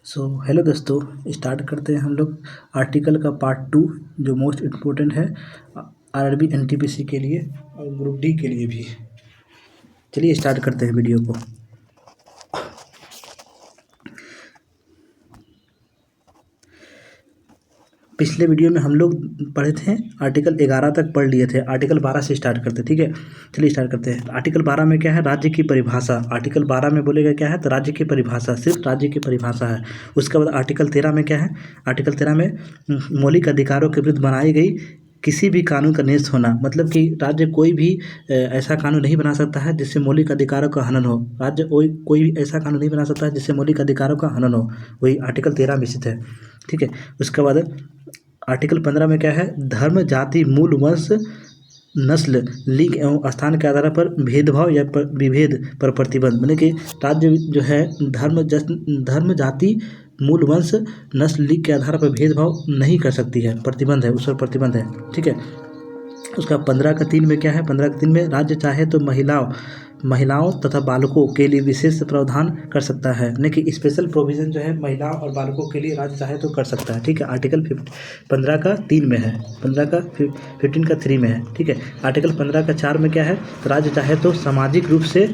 Hello दोस्तों, start करते हैं हम लोग आर्टिकल का पार्ट 2 जो मोस्ट इम्पोर्टेंट है आरआरबी एनटीपीसी के लिए और ग्रुप डी के लिए भी। चलिए स्टार्ट करते हैं वीडियो को। पिछले वीडियो में हम लोग पढ़े थे आर्टिकल 11 तक पढ़ लिए थे। आर्टिकल 12 से स्टार्ट करते, ठीक है। चलिए स्टार्ट करते हैं। आर्टिकल 12 में क्या है? राज्य की परिभाषा। आर्टिकल 12 में बोलेगा क्या है? तो राज्य की परिभाषा, सिर्फ राज्य की परिभाषा है। उसके बाद आर्टिकल 13 में क्या है? आर्टिकल 13 में मौलिक अधिकारों के विरुद्ध बनाई गई किसी भी कानून का निरस्त होना, मतलब कि राज्य कोई भी ऐसा कानून नहीं बना सकता है जिससे मौलिक अधिकारों का हनन हो। राज्य कोई भी ऐसा कानून नहीं बना सकता है जिससे मौलिक अधिकारों का हनन हो। वही आर्टिकल 13 में स्थित है, ठीक है। उसके बाद आर्टिकल 15 में क्या है? धर्म, जाति, मूल, वंश, नस्ल, लिंग एवं स्थान के आधार पर भेदभाव या विभेद पर प्रतिबंध, मतलब कि राज्य जो है धर्म, जाति, मूल, वंश, नस्ल, लिंग के आधार पर भेदभाव नहीं कर सकती है। प्रतिबंध है, उस पर प्रतिबंध है, ठीक है। उसका 15(3) में क्या है? 15(3) में राज्य चाहे तो महिलाओं तथा बालकों के लिए विशेष प्रावधान कर सकता है, यानी कि स्पेशल प्रोविज़न जो है महिलाओं और बालकों के लिए राज्य चाहे तो कर सकता है, ठीक है। आर्टिकल 15(3) में है, 15(3) में है, ठीक है। आर्टिकल 15(4) में क्या है? तो राज्य चाहे तो सामाजिक रूप से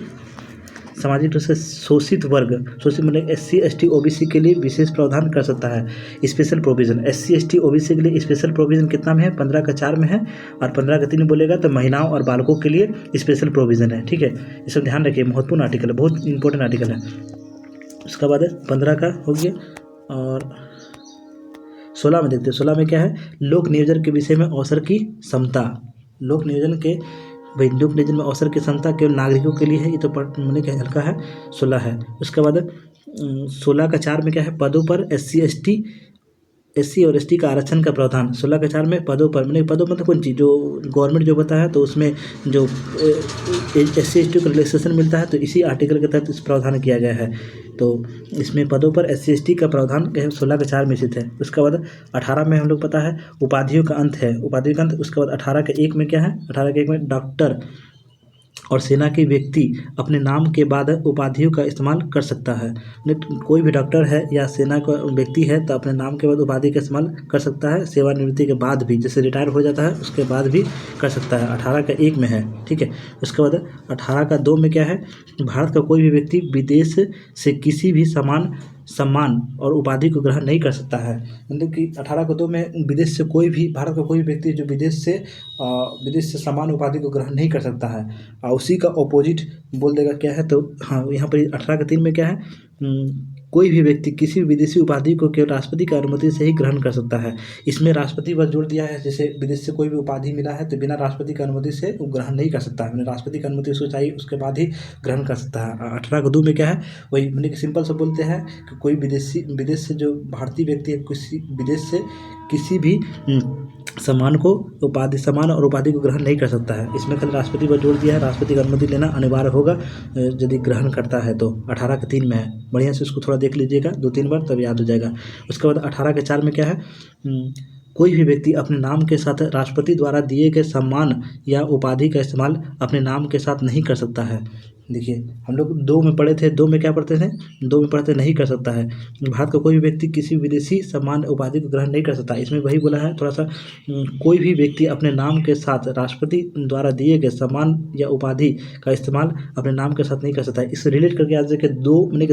शोषित मतलब SC ST OBC के लिए विशेष प्रावधान कर सकता है, special provision. SC ST OBC के लिए स्पेशल प्रोविज़न कितना में है? 15(4) में है। और 15(3) में बोलेगा तो महिलाओं और बालकों के लिए स्पेशल प्रोविज़न है, ठीक है। ये सब ध्यान रखिए, महत्वपूर्ण आर्टिकल है, बहुत इंपॉर्टेंट आर्टिकल है। उसके बाद 15 का हो गया। और 16 में देखते हैं। 16 में क्या है? लोक नियोजन के विषय में अवसर की समता। लोक नियोजन में अवसर की क्षमता केवल नागरिकों के लिए है, ये तो मैंने क्या हल्का है, 16 है। उसके बाद 16(4) में क्या है? पदों पर SC और ST का आरक्षण का प्रावधान। 16(4) में पदों पर, मैंने पदों मतलब कौन चीज़ जो गवर्नमेंट जो बताया है तो उसमें जो SC ST को रिलैक्सेशन मिलता है, तो इसी आर्टिकल के तहत इस प्रावधान किया गया है। तो इसमें पदों पर SC ST का प्रावधान 16(4) में स्थित है। उसके बाद 18 में हम लोग पता है उपाधियों का अंत है, उपाधियों का अंत। उसके बाद 18(1) में क्या है? 18(1) में डॉक्टर और सेना के व्यक्ति अपने नाम के बाद उपाधियों का इस्तेमाल कर सकता है। कोई भी डॉक्टर है या सेना का व्यक्ति है तो अपने नाम के बाद उपाधि का इस्तेमाल कर सकता है, सेवानिवृत्ति के बाद भी, जैसे रिटायर हो जाता है उसके बाद भी कर सकता है। 18(1) में है, ठीक है। उसके बाद 18(2) में क्या है? भारत का कोई भी व्यक्ति विदेश से किसी भी सम्मान और उपाधि को ग्रहण नहीं कर सकता है, मतलब कि 18(2) में विदेश से कोई भी, भारत का कोई भी व्यक्ति जो विदेश से समान उपाधि को ग्रहण नहीं कर सकता है। और उसी का ऑपोजिट बोल देगा क्या है? तो हाँ, यहाँ पर 18(3) में क्या है? कोई भी व्यक्ति किसी भी विदेशी उपाधि को केवल राष्ट्रपति की अनुमति से ही ग्रहण कर सकता है। इसमें राष्ट्रपति पर जोर दिया है, जैसे विदेश से कोई भी उपाधि मिला है तो बिना राष्ट्रपति की अनुमति से वो ग्रहण नहीं कर सकता है, राष्ट्रपति की अनुमति उसको चाहिए, उसके बाद ही ग्रहण कर सकता है। 18(2) में क्या है? वही मैंने कि सिंपल से बोलते हैं कि कोई विदेश से जो भारतीय व्यक्ति है किसी विदेश से किसी भी सम्मान और उपाधि को ग्रहण नहीं कर सकता है। इसमें कल राष्ट्रपति पर जोर दिया है, राष्ट्रपति की अनुमति लेना अनिवार्य होगा यदि ग्रहण करता है तो। 18(3) में है, बढ़िया से उसको थोड़ा देख लीजिएगा 2-3 बार, तब याद हो जाएगा। उसके बाद 18(4) में क्या है? कोई भी व्यक्ति अपने नाम के साथ राष्ट्रपति द्वारा दिए गए सम्मान या उपाधि का इस्तेमाल अपने नाम के साथ नहीं कर सकता है। देखिए हम लोग 2 में पढ़े थे, 2 में क्या पढ़ते थे? 2 में पढ़ते नहीं कर सकता है। भारत का कोई भी व्यक्ति किसी विदेशी सम्मान उपाधि को ग्रहण नहीं कर सकता। इसमें वही बोला है थोड़ा सा, कोई भी व्यक्ति अपने नाम के साथ राष्ट्रपति द्वारा दिए गए सम्मान या उपाधि का इस्तेमाल अपने नाम के साथ नहीं कर सकता है। इससे रिलेट करके याद रखिए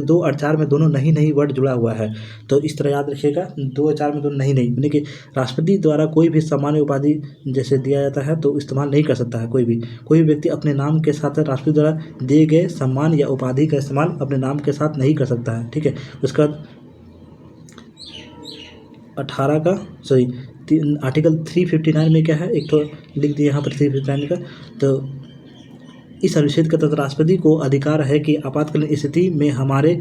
2 और 4 में दोनों नहीं वर्ड जुड़ा हुआ है, तो इस तरह याद रखिएगा 2 और 4 में दोनों नहीं, यानी कि राष्ट्रपति द्वारा कोई भी सम्मान या उपाधि जैसे दिया जाता है तो इस्तेमाल नहीं कर सकता है कोई भी व्यक्ति अपने नाम के साथ राष्ट्रपति द्वारा दिए गए सम्मान या उपाधि का इस्तेमाल अपने नाम के साथ नहीं कर सकता है, ठीक है। उसके बाद 18 का आर्टिकल 359 में क्या है? एक तो लिख दिया यहाँ पर 359 का, तो इस अनुच्छेद के तहत राष्ट्रपति को अधिकार है कि आपातकालीन स्थिति में हमारे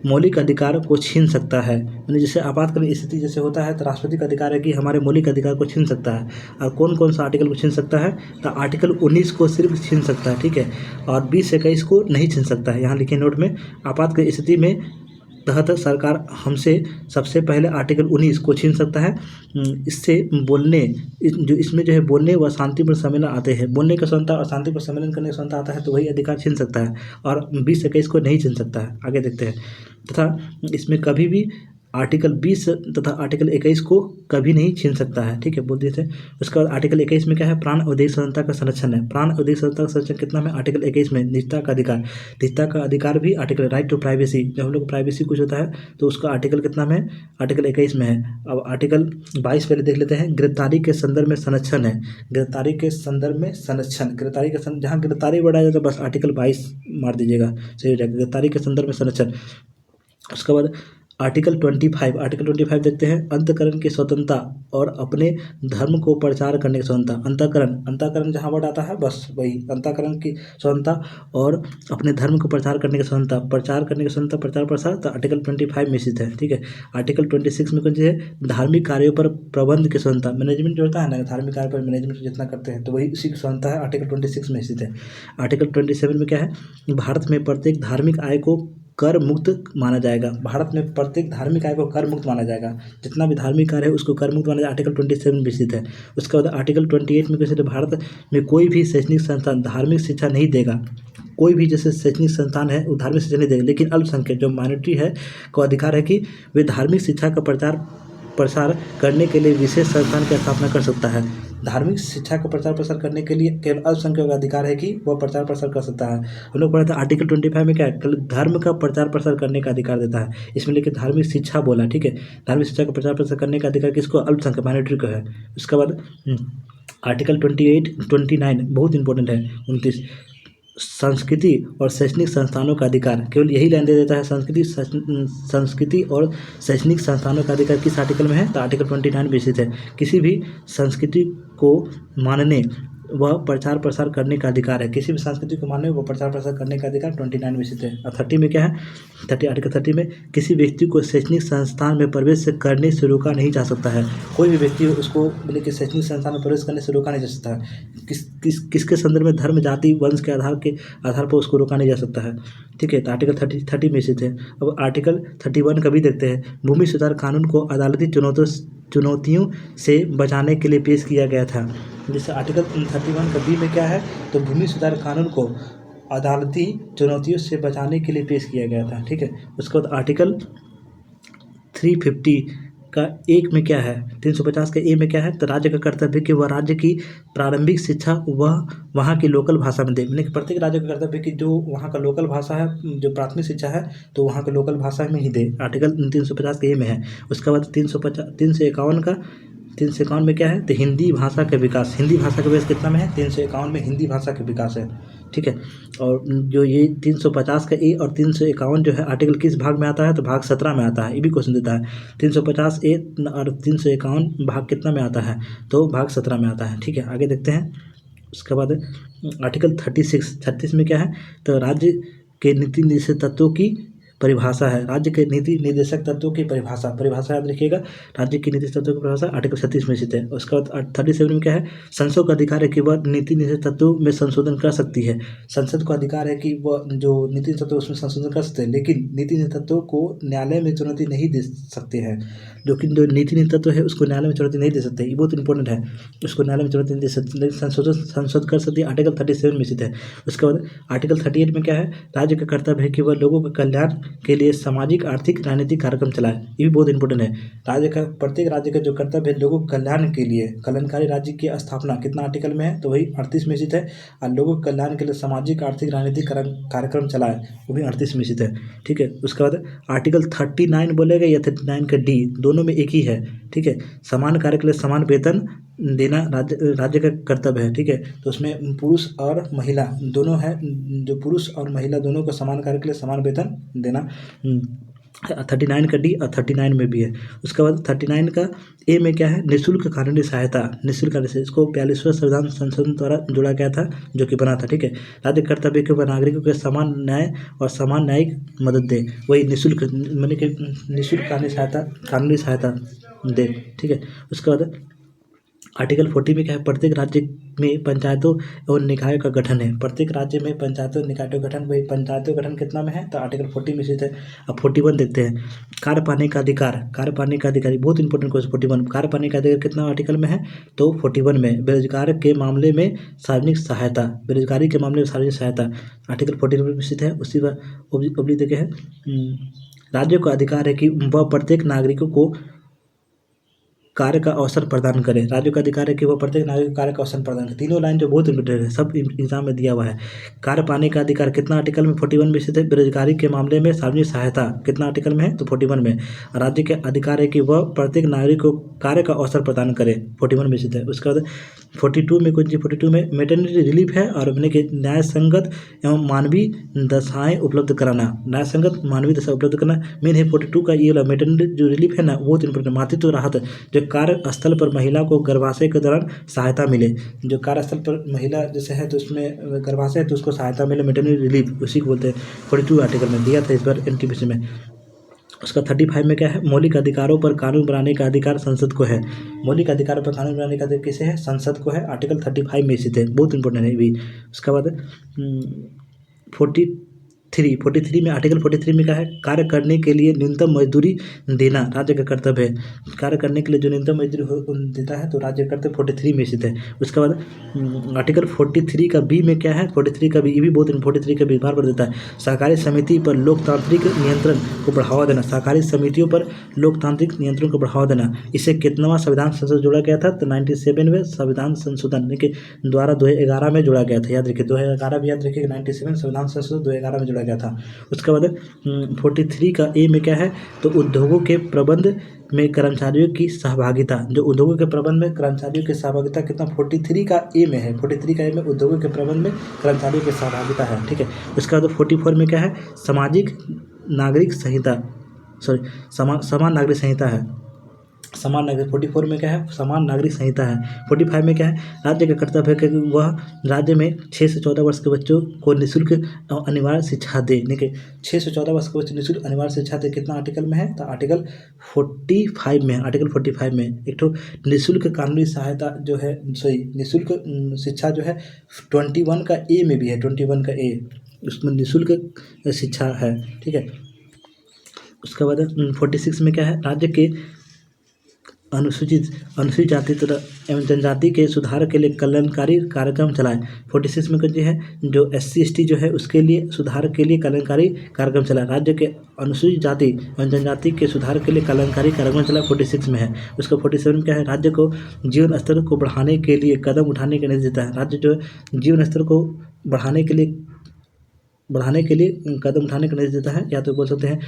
मौलिक अधिकार को छीन सकता है। यानी जैसे आपातकालीन स्थिति जैसे होता है तो राष्ट्रपति का अधिकार है कि हमारे मौलिक अधिकार को छीन सकता है। और कौन कौन सा आर्टिकल को छीन सकता है? तो आर्टिकल 19 को सिर्फ छीन सकता है, ठीक है। और 20 से 21 को नहीं छीन सकता है। यहाँ लिखे नोट में, आपातकालीन स्थिति में तहत सरकार हमसे सबसे पहले आर्टिकल 19 को छीन सकता है। इससे इसमें जो है बोलने व शांतिपूर्ण सम्मेलन आते हैं, बोलने का स्वतंत्रता और शांतिपूर्ण सम्मेलन करने की स्वतंत्रता आता है, तो वही अधिकार छीन सकता है। और 20 से 21 को नहीं छीन सकता है। आगे देखते हैं। तथा इसमें कभी भी आर्टिकल 20 तथा आर्टिकल 21 को कभी नहीं छीन सकता है, ठीक है, बोल दिए थे। उसके बाद आर्टिकल 21 में क्या है, प्राण और देश स्वतंत्रता का संरक्षण है। प्राण और देश स्वतंत्रता का संरक्षण कितना में, आर्टिकल 21 में। निजता का अधिकार, निजता का अधिकार भी आर्टिकल, राइट टू प्राइवेसी, जब हम लोग प्राइवेसी कुछ होता है तो उसका आर्टिकल कितना में, आर्टिकल 21 में है। अब आर्टिकल 22 पहले देख लेते हैं। गिरफ्तारी के संदर्भ में संरक्षण है, गिरफ्तारी के संदर्भ में संरक्षण, गिरफ्तारी के जहाँ गिरफ्तारी वर्ड आ जाए तो बस आर्टिकल 22 मार दीजिएगा, सही हो जाएगा, गिरफ्तारी के संदर्भ में संरक्षण। उसके बाद आर्टिकल 25, आर्टिकल 25 देखते हैं। अंतःकरण की स्वतंत्रता और अपने धर्म को प्रचार करने की स्वतंत्रता। अंतःकरण, अंतःकरण जहाँ वर्ड आता है बस वही, अंतःकरण की स्वतंत्रता और अपने धर्म को प्रचार करने की स्वतंत्रता, प्रचार करने की स्वतंत्रता, प्रचार प्रसार, तो आर्टिकल 25 में स्थित है, ठीक है। आर्टिकल 26 में कौन सी है, धार्मिक कार्यों पर प्रबंध की स्वतंत्रता, मैनेजमेंट जो होता है ना, धार्मिक कार्य पर मैनेजमेंट जितना करते हैं तो वही उसी की स्वतंत्रता है, आर्टिकल 26 में स्थित है। आर्टिकल 27 में क्या है, भारत में प्रत्येक धार्मिक आय को कर मुक्त माना जाएगा। भारत में प्रत्येक धार्मिक आय को कर मुक्त माना जाएगा, जितना भी धार्मिक कार्य है उसको कर मुक्त माना जाएगा, आर्टिकल 27 में स्थित है। उसके बाद आर्टिकल 28 में कैसे, भारत में कोई भी शैक्षणिक संस्थान धार्मिक शिक्षा नहीं देगा। कोई भी जैसे शैक्षणिक संस्थान है वो धार्मिक शिक्षा नहीं देगा, लेकिन अल्पसंख्यक जो माइनॉरिटी है को अधिकार है कि वे धार्मिक शिक्षा का प्रचार प्रसार करने के लिए विशेष संस्थान की स्थापना कर सकता है। धार्मिक शिक्षा का प्रचार प्रसार करने के लिए केवल अल्पसंख्यक का अधिकार है कि वह प्रचार प्रसार कर सकता है। हम लोग पढ़ा था आर्टिकल 25 में क्या है, धर्म का प्रचार प्रसार करने का अधिकार देता है, इसमें लेके धार्मिक शिक्षा बोला, ठीक है। धार्मिक शिक्षा का प्रचार प्रसार करने का अधिकार किसको, अल्पसंख्यक माइनॉरिटी को है। उसके बाद आर्टिकल 28, 29 बहुत इंपॉर्टेंट है, 29 संस्कृति और शैक्षणिक संस्थानों का अधिकार, केवल यही लाइन दे देता है, संस्कृति और शैक्षणिक संस्थानों का अधिकार किस आर्टिकल में है, तो आर्टिकल 29 में स्थित है। किसी भी संस्कृति को मानने वह प्रचार प्रसार करने का अधिकार है, किसी भी संस्कृति को मानने व प्रचार प्रसार करने का अधिकार 29 में स्थित है। और 30 में क्या है, 30 आर्टिकल 30 में किसी व्यक्ति को शैक्षणिक संस्थान में प्रवेश करने से रोका नहीं जा सकता है। कोई भी व्यक्ति उसको बोले कि शैक्षणिक संस्थान में प्रवेश करने से रोका नहीं जा सकता है। किसके संदर्भ में, धर्म जाति वंश के आधार पर उसको रोका नहीं जा सकता है, ठीक है। तो आर्टिकल 30 में स्थित है। अब आर्टिकल 31 का भी देखते हैं। भूमि सुधार कानून को अदालती चुनौतियों से बचाने के लिए पेश किया गया था। जैसे आर्टिकल 31 का बी में क्या है, तो भूमि सुधार कानून को अदालती चुनौतियों से बचाने के लिए पेश किया गया था, ठीक है। उसके बाद आर्टिकल 350 का एक में क्या है, 350 का ए में क्या है, तो राज्य का कर्तव्य कि वह राज्य की प्रारंभिक शिक्षा वह वहाँ की लोकल भाषा में दे। यानी कि प्रत्येक राज्य का कर्तव्य कि जो वहाँ का लोकल भाषा है, जो प्राथमिक शिक्षा है तो वहाँ का लोकल भाषा में ही दे, आर्टिकल 350 का ए में है। उसके बाद 351 में क्या है, तो हिंदी भाषा का विकास, हिंदी भाषा का विकास कितना में है, 351 में हिंदी भाषा का विकास है, ठीक है। और जो ये 350 का ए और 351 जो है आर्टिकल किस भाग में आता है, तो भाग 17 में आता है, ये भी क्वेश्चन देता है। 350 ए और 351 भाग कितना में आता है, तो भाग 17 में आता है, ठीक है। आगे देखते हैं। उसके बाद आर्टिकल 36 में क्या है, तो राज्य के नीति निषेध तत्वों की परिभाषा है। राज्य के नीति निर्देशक तत्वों की परिभाषा याद रखिएगा। राज्य की नीति तत्वों की परिभाषा आर्टिकल 36 में स्थित है। उसके बाद 37 में क्या है, संसद का अधिकार है कि वह नीति निर्देशक तत्वों में संशोधन कर सकती है। संसद को अधिकार है कि वह जो नीति तत्व उसमें संशोधन कर सकते हैं, लेकिन नीति तत्वों को न्यायालय में चुनौती नहीं दे सकते हैं। लेकिन जो नीति तत्व है उसको न्यायालय में चुनौती नहीं दे सकते, ये बहुत इंपॉर्टेंट है। उसको न्यायालय में चुनौती नहीं दे सकते, लेकिन संशोधन कर सकती है, आर्टिकल 37 में स्थित है। उसके बाद आर्टिकल 38 में क्या है, राज्य का कर्तव्य है कि वह लोगों के कल्याण के लिए सामाजिक आर्थिक राजनीतिक कार्यक्रम चलाए, ये भी बहुत इंपॉर्टेंट है। राज्य का, प्रत्येक राज्य का जो कर्तव्य है लोगों के कल्याण के लिए, कल्याणकारी राज्य की स्थापना कितना आर्टिकल में है, तो वही 38 में स्थित है। और लोगों के कल्याण के लिए सामाजिक आर्थिक राजनीतिक कार्यक्रम चलाए, वो भी 38 में स्थित है, ठीक है। उसके बाद आर्टिकल 39 बोलेगा या 39 का डी, दोनों में एक ही है, ठीक है। समान कार्य के लिए समान वेतन देना राज्य का कर्तव्य है, ठीक है। तो उसमें पुरुष और महिला दोनों है, जो पुरुष और महिला दोनों को समान कार्य के लिए समान वेतन देना 39 का डी और 39 में भी है। उसके बाद 39 का ए में क्या है, निःशुल्क कानूनी सहायता, निःशुल्क इसको 42वां संविधान संशोधन द्वारा जोड़ा गया था, जो कि बना था, ठीक है। राज्य कर्तव्य के नागरिकों के समान न्याय और समान न्यायिक मदद दे, वही निःशुल्क मैंने कि निःशुल्क कानूनी सहायता दे, ठीक है। उसके बाद आर्टिकल 40 में क्या है, प्रत्येक राज्य में पंचायतों और निकायों का गठन है। प्रत्येक राज्य में पंचायतों और निकायों का गठन, वही पंचायतों का गठन कितना में है, तो आर्टिकल 40 में स्थित है। अब 41 देखते हैं, कार्य पाने का अधिकार, बहुत इंपॉर्टेंट क्वेश्चन 41, कार्य पाने का अधिकार कितना आर्टिकल में है, तो 41 में। बेरोजगार के मामले में सार्वजनिक सहायता, बेरोजगारी के मामले में सार्वजनिक सहायता आर्टिकल 41 में स्थित है। उसी का ओब्लिक देखे हैं राज्य का अधिकार है कि वह प्रत्येक नागरिकों को कार्य का अवसर प्रदान करे। राज्यों का अधिकार है कि वह प्रत्येक नागरिक को कार्य का अवसर प्रदान करे। तीनों लाइन जो बहुत इंपॉर्टेंट है, सब एग्जाम में दिया हुआ है। कार्य पाने का अधिकार कितना आर्टिकल में 41 में स्थित है। बेरोजगारी के मामले में सार्वजनिक सहायता कितना आर्टिकल में है, तो 41 में। राज्य के अधिकार है कि वह प्रत्येक नागरिक को कार्य का अवसर प्रदान करे, 41 में स्थित है। उसके बाद 42 में कुछ 42 में मेटर्निटी रिलीफ है और अपने के न्याय संगत एवं मानवीय दशाएं उपलब्ध कराना, न्याय संगत मानवीय दशा उपलब्ध करना मेन है। 42 का ये वाला मेटर्निटी जो रिलीफ है ना, बहुत इंपॉर्टेंट। मातृत्व राहत, जो कार्यस्थल पर महिला को गर्भाशय के दौरान सहायता मिले, जो कार्यस्थल पर महिला जैसे है तो उसमें गर्भाशय है तो उसको सहायता मिले, मेटर्निटी रिलीफ उसी को बोलते हैं। 42 आर्टिकल में दिया था इस बार एनटीपीसी में। उसका 35 में क्या है, मौलिक अधिकारों पर कानून बनाने का अधिकार संसद को है। मौलिक अधिकारों पर कानून बनाने का अधिकार किसे है, संसद को है। आर्टिकल 35 में स्थित है, बहुत इंपॉर्टेंट है भी। उसके बाद 43 में आर्टिकल 43 में क्या है, कार्य करने के लिए न्यूनतम मजदूरी देना राज्य का कर्तव्य है। कार्य करने के लिए जो न्यूनतम मजदूरी देता है तो राज्य का कर्तव्य 43 में स्थित है। उसके बाद आर्टिकल 43 का बी में क्या है, 43 का बी, ये भी बहुत 43 का बी बार देता है, सहकारी समिति पर लोकतांत्रिक नियंत्रण को बढ़ावा देना। सहकारी समितियों पर लोकतांत्रिक नियंत्रण को बढ़ावा देना, इसे कितनावां संविधान संशोधन जोड़ा गया था, तो 97वें संविधान संशोधन के द्वारा 2011 में जोड़ा गया था। याद रखिए 2011 भी याद रखिए, 97 संविधान संशोधन 2011 में जोड़ा गया था। उसके बाद 43 का ए में क्या है, तो उद्योगों के प्रबंध में कर्मचारियों की सहभागिता, जो उद्योगों के प्रबंध में कर्मचारियों की सहभागिता कितना 43 का ए में है। 43 का ए में उद्योगों के प्रबंध में कर्मचारियों की सहभागिता है, ठीक है। उसके बाद 44 में क्या है, सामाजिक नागरिक संहिता, समान नागरिक संहिता है। समान नागरिक 44 में क्या है, समान नागरिक संहिता है। 45 में क्या है, राज्य का कर्तव्य है कि वह राज्य में 6 से 14 वर्ष के बच्चों को निःशुल्क अनिवार्य शिक्षा दे। देखिए 6 से 14 वर्ष के बच्चों निःशुल्क अनिवार्य शिक्षा दे, कितना आर्टिकल में है, तो आर्टिकल 45 में। आर्टिकल 45 में एक तो निःशुल्क कानूनी सहायता जो है, निःशुल्क शिक्षा जो है 21 का ए में भी है, 21 का ए, उसमें निःशुल्क शिक्षा है, ठीक है। उसके बाद 46 में क्या है, राज्य के अनुसूचित जाति तथा एवं जनजाति के सुधार के लिए कल्याणकारी कार्यक्रम चलाए। 46 में कुछ है, जो SC ST जो है उसके लिए सुधार के लिए कल्याणकारी कार्यक्रम चलाए। राज्य के अनुसूचित जाति एवं जनजाति के सुधार के लिए कल्याणकारी कार्यक्रम चलाए, 46 में है। उसका 47 में क्या है, राज्य को जीवन स्तर को बढ़ाने के लिए कदम उठाने का निर्देश देता है। राज्य जो जीवन स्तर को बढ़ाने के लिए कदम उठाने का निर्देश देता है। या तो बोल सकते हैं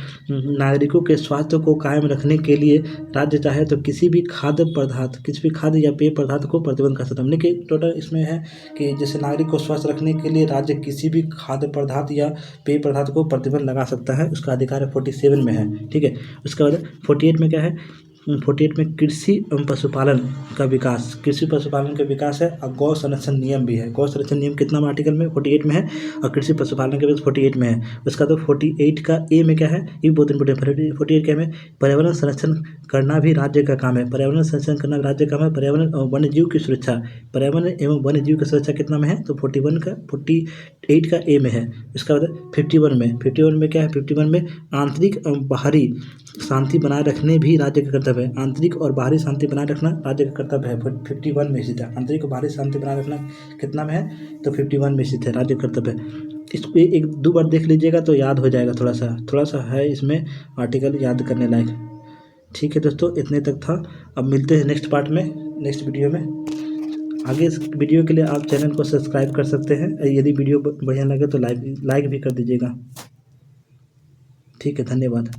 नागरिकों के स्वास्थ्य को कायम रखने के लिए राज्य चाहे तो किसी भी खाद्य या पेय पदार्थ को प्रतिबंध कर सकता है। हमने कि टोटल इसमें है कि जैसे नागरिक को स्वस्थ रखने के लिए राज्य किसी भी खाद्य पदार्थ या पेय पदार्थ को प्रतिबंध लगा सकता है, उसका अधिकार है 47 में है, ठीक है। उसके बाद 48 में क्या है, 48 में कृषि एवं पशुपालन का विकास, कृषि पशुपालन का विकास है। और गौ संरक्षण नियम भी है। गौ संरक्षण नियम कितना आर्टिकल में, 48 में है। और कृषि पशुपालन के विकास 48 में है। उसका तो 48 का ए में क्या है, ये बहुत इंपॉर्टेंट है। 48 के में पर्यावरण संरक्षण करना भी राज्य का काम है। पर्यावरण संरक्षण करना राज्य का काम है। पर्यावरण और वन्य जीव की सुरक्षा, पर्यावरण एवं वन्य जीव की सुरक्षा कितना में है, तो 48 का ए में है। उसके बाद 51 में क्या है, 51 में आंतरिक एवं बाहरी शांति बनाए रखने भी राज्य का कर्तव्य है। आंतरिक और बाहरी शांति बनाए रखना राज्य का कर्तव्य है, 51 में स्थित है। आंतरिक और बाहरी शांति बनाए रखना कितना में है, तो 51 में स्थित है, राज्य कर्तव्य है। इस पे 1-2 बार देख लीजिएगा तो याद हो जाएगा, थोड़ा सा है इसमें आर्टिकल याद करने लायक, ठीक है दोस्तों। इतने तक था, अब मिलते हैं नेक्स्ट पार्ट में, नेक्स्ट वीडियो में। आगे इस वीडियो के लिए आप चैनल को सब्सक्राइब कर सकते हैं। यदि वीडियो बढ़िया लगे तो लाइक भी कर दीजिएगा, ठीक है। धन्यवाद।